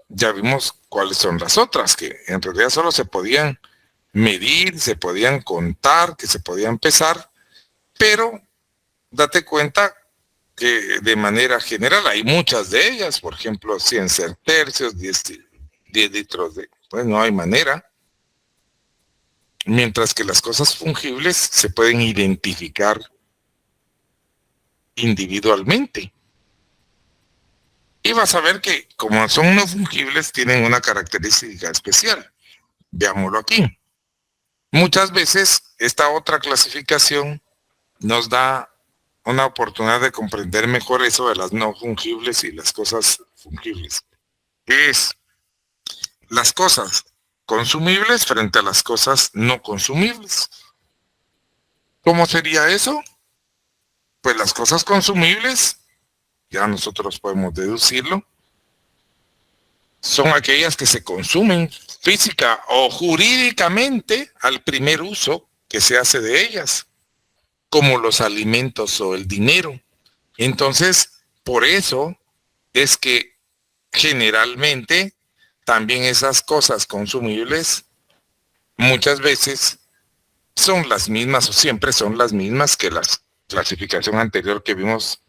Ya vimos cuáles son las otras, que en realidad solo se podían medir, se podían contar, que se podían pesar, pero date cuenta que de manera general hay muchas de ellas, por ejemplo, 100 tercios, 10 litros de, pues no hay manera. Mientras que las cosas fungibles se pueden identificar individualmente. Y vas a ver que como son no fungibles, tienen una característica especial. Veámoslo aquí. Muchas veces esta otra clasificación nos da una oportunidad de comprender mejor eso de las no fungibles y las cosas fungibles. Es las cosas consumibles frente a las cosas no consumibles. ¿Cómo sería eso? Pues las cosas consumibles, ya nosotros podemos deducirlo, son aquellas que se consumen física o jurídicamente al primer uso que se hace de ellas, como los alimentos o el dinero. Entonces, por eso es que generalmente también esas cosas consumibles muchas veces son las mismas o siempre son las mismas que la clasificación anterior que vimos,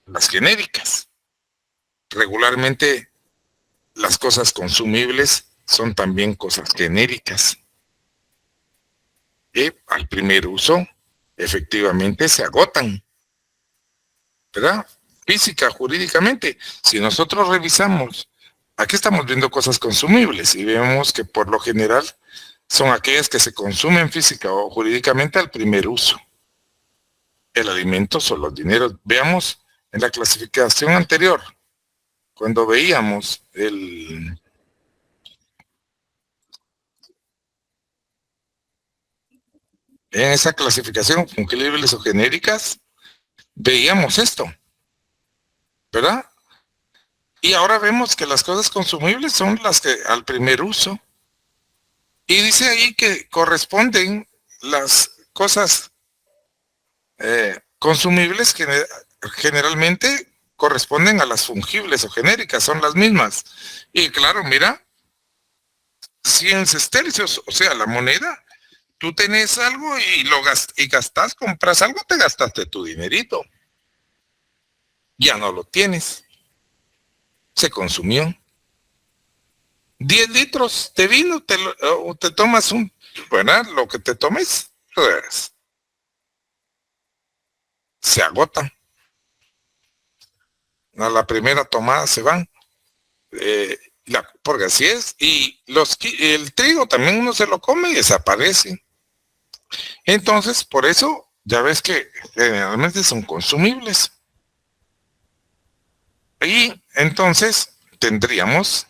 las genéricas. Regularmente las cosas consumibles son también cosas genéricas. Y al primer uso efectivamente se agotan, ¿verdad? Física, jurídicamente. Si nosotros revisamos, aquí estamos viendo cosas consumibles y vemos que por lo general son aquellas que se consumen física o jurídicamente al primer uso. El alimento son los dineros. Veamos en la clasificación anterior, cuando veíamos en esa clasificación fungibles o genéricas, veíamos esto, ¿verdad? Y ahora vemos que las cosas consumibles son las que al primer uso. Y dice ahí que corresponden las cosas consumibles que generalmente corresponden a las fungibles o genéricas, son las mismas. Y claro, mira, 100 sestercios, o sea, la moneda, tú tenés algo y gastas, compras algo, te gastaste tu dinerito. Ya no lo tienes. Se consumió. 10 litros de vino, te tomas ¿verdad? Lo que te tomes, pues, se agota. A la primera tomada se van. Porque así es. Y el trigo también uno se lo come y desaparece. Entonces, por eso, ya ves que generalmente son consumibles. Y entonces tendríamos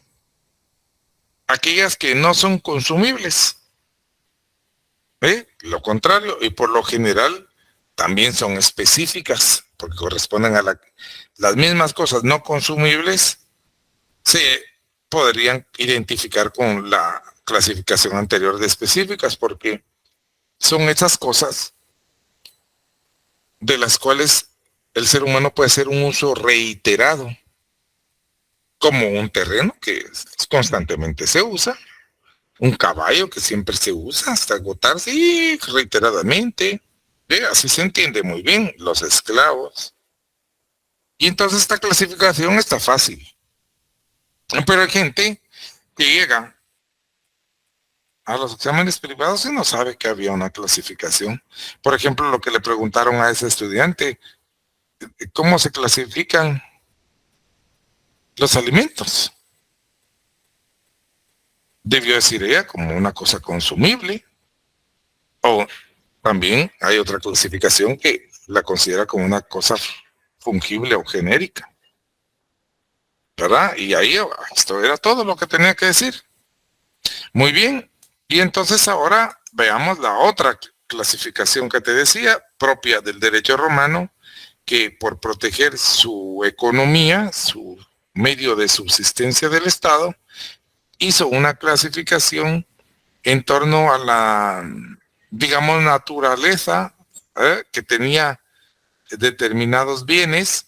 aquellas que no son consumibles. Lo contrario, y por lo general también son específicas, porque corresponden a las mismas cosas no consumibles, se podrían identificar con la clasificación anterior de específicas, porque son esas cosas de las cuales el ser humano puede hacer un uso reiterado, como un terreno que constantemente se usa, un caballo que siempre se usa hasta agotarse y reiteradamente. Así se entiende muy bien, los esclavos. Y entonces esta clasificación está fácil. Pero hay gente que llega a los exámenes privados y no sabe que había una clasificación. Por ejemplo, lo que le preguntaron a ese estudiante, ¿cómo se clasifican los alimentos? Debió decir ella como una cosa consumible. O también hay otra clasificación que la considera como una cosa fungible o genérica. ¿Verdad? Y ahí esto era todo lo que tenía que decir. Muy bien. Y entonces ahora veamos la otra clasificación que te decía, propia del derecho romano, que por proteger su economía, su medio de subsistencia del Estado, hizo una clasificación en torno a la, digamos, naturaleza, que tenía determinados bienes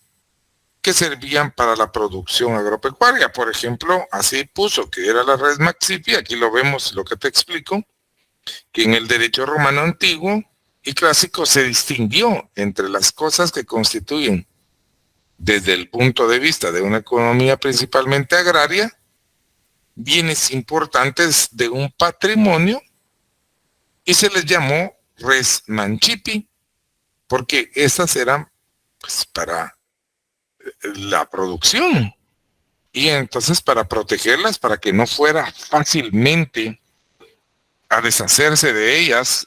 que servían para la producción agropecuaria. Por ejemplo, así puso que era la res maxipi, aquí lo vemos, lo que te explico, que en el derecho romano antiguo y clásico se distinguió entre las cosas que constituyen, desde el punto de vista de una economía principalmente agraria, bienes importantes de un patrimonio, y se les llamó res mancipi, porque estas eran, pues, para la producción, y entonces para protegerlas, para que no fuera fácilmente a deshacerse de ellas,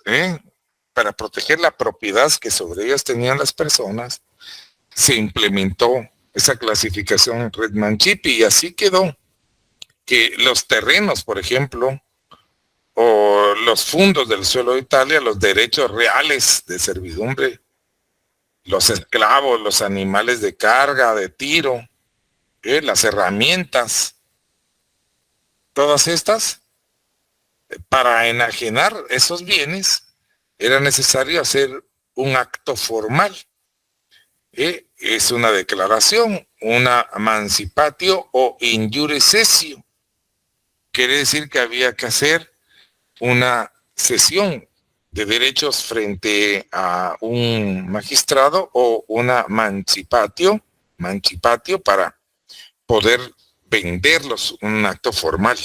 para proteger la propiedad que sobre ellas tenían las personas, se implementó esa clasificación res mancipi, y así quedó que los terrenos, por ejemplo, o los fundos del suelo de Italia, los derechos reales de servidumbre, los esclavos, los animales de carga, de tiro, las herramientas, todas estas, para enajenar esos bienes era necesario hacer un acto formal. Es una declaración, una emancipatio o injure cessio. Quiere decir que había que hacer una cesión de derechos frente a un magistrado o una mancipatio para poder venderlos, un acto formal.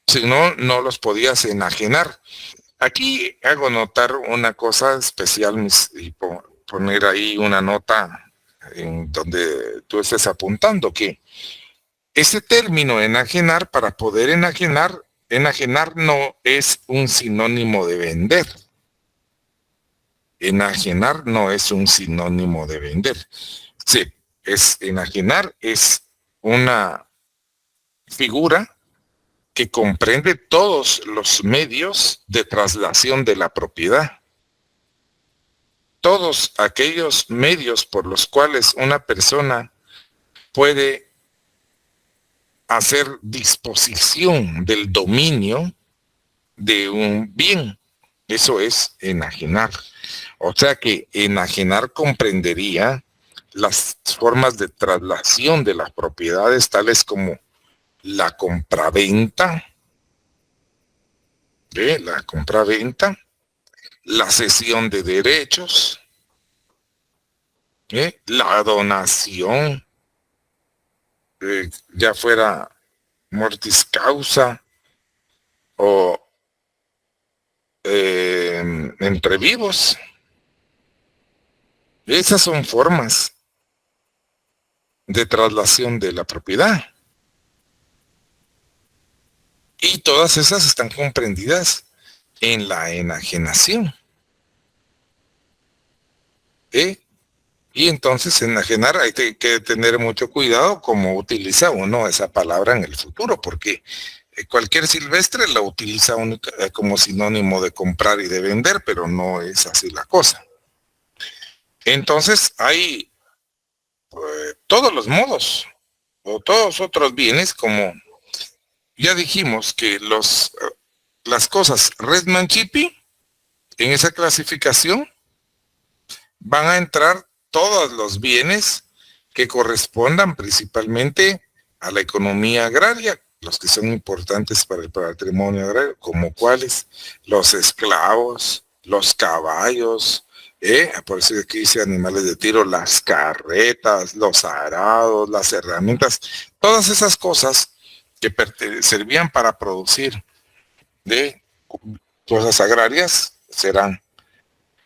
Si no, no los podías enajenar. Aquí hago notar una cosa especial y poner ahí una nota en donde tú estés apuntando, que ese término enajenar, para poder enajenar no es un sinónimo de vender. Enajenar no es un sinónimo de vender. Sí, enajenar es una figura que comprende todos los medios de traslación de la propiedad. Todos aquellos medios por los cuales una persona puede hacer disposición del dominio de un bien. Eso es enajenar. O sea que enajenar comprendería las formas de traslación de las propiedades, tales como la compraventa, la compra-venta, la cesión de derechos, la donación, ya fuera mortis causa o entre vivos. Esas son formas de traslación de la propiedad. Y todas esas están comprendidas en la enajenación. Y entonces enajenar hay que tener mucho cuidado cómo utiliza uno esa palabra en el futuro, porque cualquier silvestre la utiliza como sinónimo de comprar y de vender, pero no es así la cosa. Entonces hay todos los modos o todos otros bienes, como ya dijimos que las cosas Redman-Chippy en esa clasificación van a entrar todos los bienes que correspondan principalmente a la economía agraria, los que son importantes para el patrimonio agrario, como cuáles, los esclavos, los caballos, por eso aquí dice animales de tiro, las carretas, los arados, las herramientas, todas esas cosas que servían para producir de cosas agrarias serán.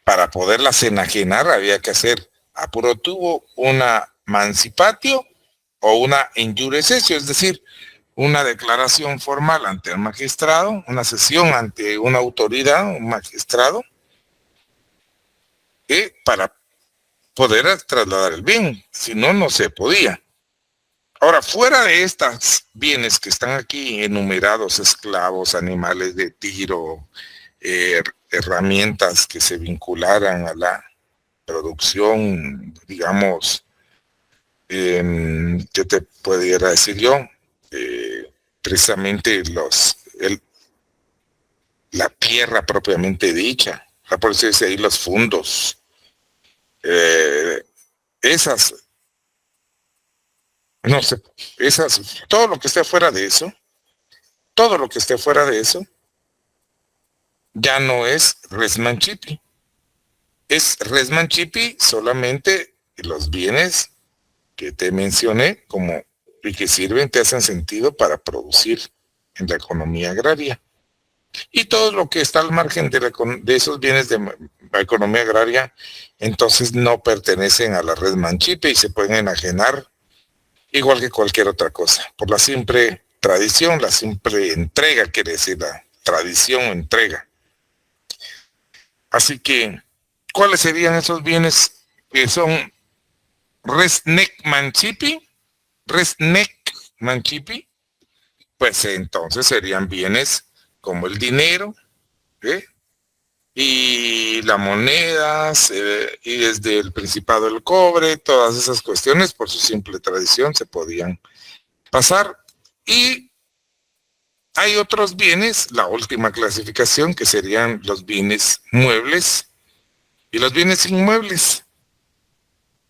Para poderlas enajenar había que hacer a puro tubo una mancipatio o una injurecesio, es decir, una declaración formal ante el magistrado, una sesión ante una autoridad, un magistrado, para poder trasladar el bien, si no, no se podía. Ahora, fuera de estos bienes que están aquí enumerados, esclavos, animales de tiro, herramientas que se vincularan a la producción, digamos, ¿qué te pudiera decir yo? Precisamente la tierra propiamente dicha, por eso dice ahí los fundos, esas, no sé, todo lo que esté fuera de eso, todo lo que esté fuera de eso, ya no es Resman-Chippy. Es Resman-Chippy solamente los bienes que te mencioné como y que sirven, te hacen sentido para producir en la economía agraria. Y todo lo que está al margen de esos bienes de la economía agraria, entonces no pertenecen a la Resman-Chippy y se pueden enajenar igual que cualquier otra cosa, por la simple tradición, la simple entrega, quiere decir la tradición o entrega. Así que, ¿cuáles serían esos bienes que son Resman-Chippy? Resman-Chippy, pues entonces serían bienes como el dinero, y las monedas, y desde el Principado del cobre, todas esas cuestiones por su simple tradición se podían pasar. Y hay otros bienes, la última clasificación, que serían los bienes muebles y los bienes inmuebles.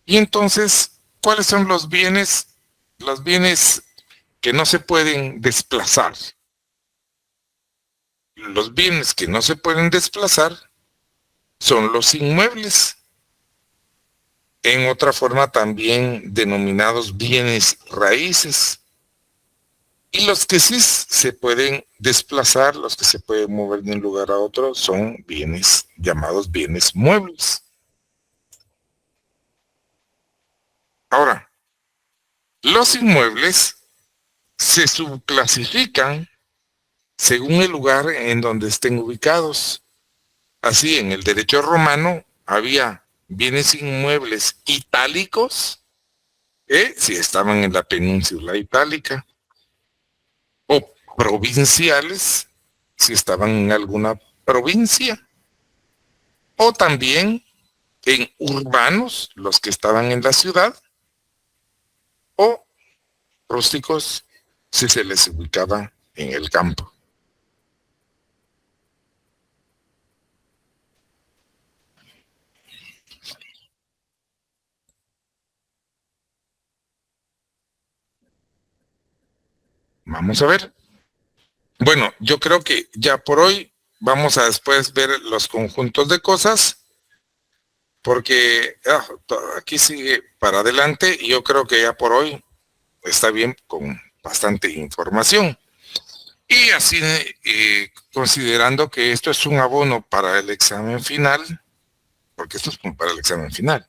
Y entonces, ¿cuáles son los bienes? Los bienes que no se pueden desplazar. Los bienes que no se pueden desplazar son los inmuebles. En otra forma también denominados bienes raíces. Y los que sí se pueden desplazar, los que se pueden mover de un lugar a otro, son bienes llamados bienes muebles. Ahora, los inmuebles se subclasifican según el lugar en donde estén ubicados. Así, en el derecho romano había bienes inmuebles itálicos, si estaban en la península itálica, o provinciales, si estaban en alguna provincia, o también en urbanos, los que estaban en la ciudad, o rústicos, si se les ubicaba en el campo. Vamos a ver. Bueno, yo creo que ya por hoy vamos a después ver los conjuntos de cosas, porque aquí sigue para adelante y yo creo que ya por hoy está bien con bastante información. Y así, considerando que esto es un abono para el examen final, porque esto es para el examen final,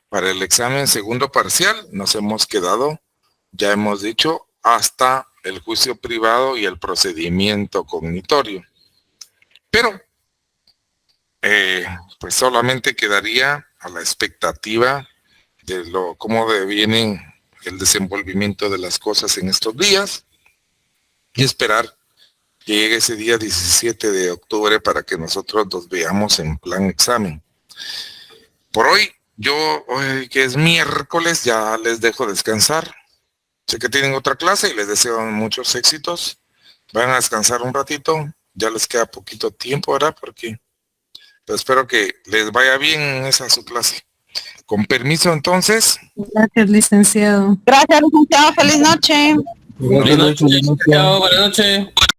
para el examen segundo parcial nos hemos quedado, ya hemos dicho, hasta el juicio privado y el procedimiento cognitorio. Pero, pues solamente quedaría a la expectativa de cómo vienen el desenvolvimiento de las cosas en estos días y esperar que llegue ese día 17 de octubre para que nosotros los veamos en plan examen. Por hoy, hoy que es miércoles, ya les dejo descansar. Sé que tienen otra clase y les deseo muchos éxitos. Van a descansar un ratito, ya les queda poquito tiempo, ¿verdad? Pero espero que les vaya bien en esa su clase. Con permiso, entonces. Gracias, licenciado. Gracias, licenciado. Feliz noche. Buenas noches, licenciado. Buenas noches.